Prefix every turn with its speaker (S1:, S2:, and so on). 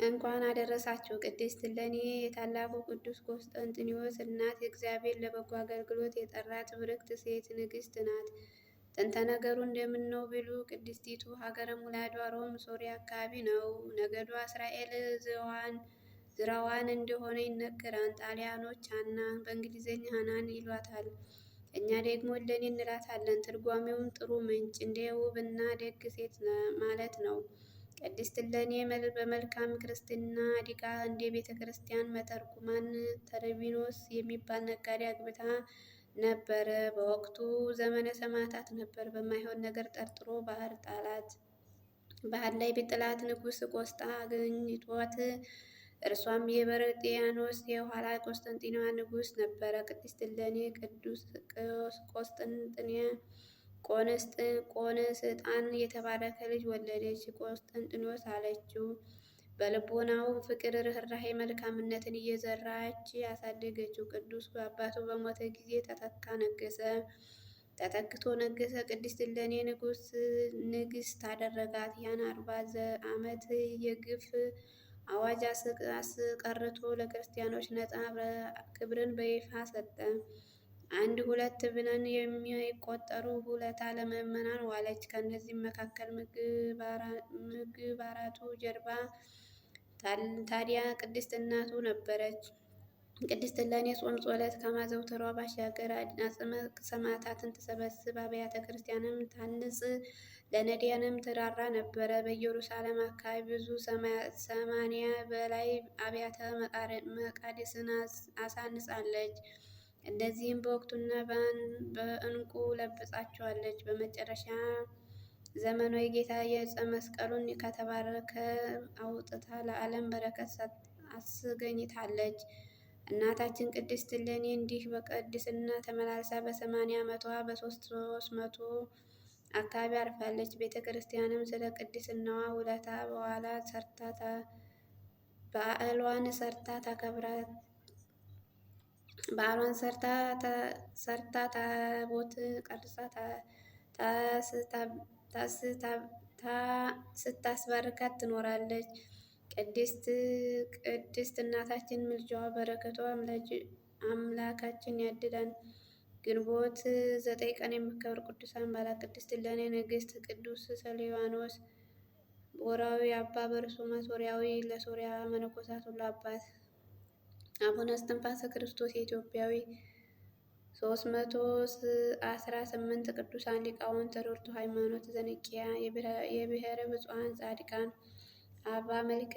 S1: እንኳን አደረሳችሁ። ቅድስት እሌኒ የታላቁ ቅዱስ ቆስጠንጢኖስ እናት እግዚአብሔር ለበጎ አገልግሎት የጠራት ብርክት ሴት ንግሥት ናት። ጥንተ ነገሩ እንደምነው ቢሉ ቅድስቲቱ ሀገረ ሙላዷ ሮም ሶርያ አካባቢ ነው። ነገዷ እስራኤል ዝራዋን እንደሆነ ይነገራል። ጣሊያኖች ሀና፣ በእንግሊዝኛ ሀናን ይሏታል። እኛ ደግሞ እሌኒ እንላታለን። ትርጓሜውም ጥሩ ምንጭ፣ እንደ ውብ እና ደግ ሴት ማለት ነው። ቅድስት እሌኒ በመልካም ክርስትና አድጋ እንደ ቤተ ክርስቲያን መተርጉማን ተርቢኖስ የሚባል ነጋዴ አግብታ ነበር። በወቅቱ ዘመነ ሰማዕታት ነበር። በማይሆን ነገር ጠርጥሮ ባህር ጣላት። ባህር ላይ ቢጥላት ንጉሥ ቆስጣ አግኝቷት፣ እርሷም የበርጤያኖስ የኋላ ቆስጠንጢንያ ንጉሥ ነበረ። ቅድስት እሌኒ ቅዱስ ቆስጠንጢንያ ቆንስጣን የተባረከ ልጅ ወለደች። ቆስጠንጢኖስ አለችው። በልቦናው ፍቅር፣ ርኅራኄ፣ መልካምነትን እየዘራች ያሳደገችው። ቅዱስ አባቱ በሞተ ጊዜ ተተክቶ ነገሰ። ቅድስት እሌኒ ንግሥት አደረጋት። ያን 40 ዓመት የግፍ አዋጅ አስቀርቶ ለክርስቲያኖች ነፃ ክብርን በይፋ ሰጠ። 1-2 ብለን የሚቆጠሩ ውለታ ለምዕመናን ዋለች። ከእነዚህም መካከል ምግባራቱ ጀርባ ታዲያ ቅድስት እናቱ ነበረች። ቅድስት እሌኒ ጾም ጸሎት ከማዘውተሯ ባሻገር አጽመ ሰማዕታትን ትሰበስብ፣ አብያተ ክርስቲያንም ታንጽ፣ ለነዳያንም ትራራ ነበረ። በኢየሩሳሌም አካባቢ ብዙ 80 በላይ አብያተ መቃድስን አሳንጻለች። እንደዚህም በወቅቱና በዕንቁ ለብጻቸዋለች። በመጨረሻ ዘመኗ የጌታ የዕፀ መስቀሉን ከተባረከ አውጥታ ለዓለም በረከት አስገኝታለች። እናታችን ቅድስት እሌኒ እንዲህ በቅድስና ተመላልሳ በ80 ዓመቷ በ300 አካባቢ አርፋለች። ቤተ ክርስቲያንም ስለ ቅድስናዋ ውለታ በዓሏን ሰርታ ታቦት ቀርጻ ስታስባርካት ትኖራለች። ቅድስት እናታችን ምልጃዋ በረከቷ አምላካችን ያድለን። ግንቦት 9 ቀን የሚከበሩ ቅዱሳን በዓላት፦ ቅድስት እሌኒ ንግሥት፣ ቅዱስ ሰልዋኖስ ወርኃዊ፣ አባ በርሱማ ሶርያዊ ለሶርያ መነኮሳት ሁሉ አባት፣ አቡነ እስትንፋሰ ክርስቶስ ኢትዮጵያዊ። 318 ቅዱሳን ሊቃውንት ርቱዕ ሃይማኖት ዘኒቅያ። የብሔረ ብፁዓን ጻድቃን አባ መልከ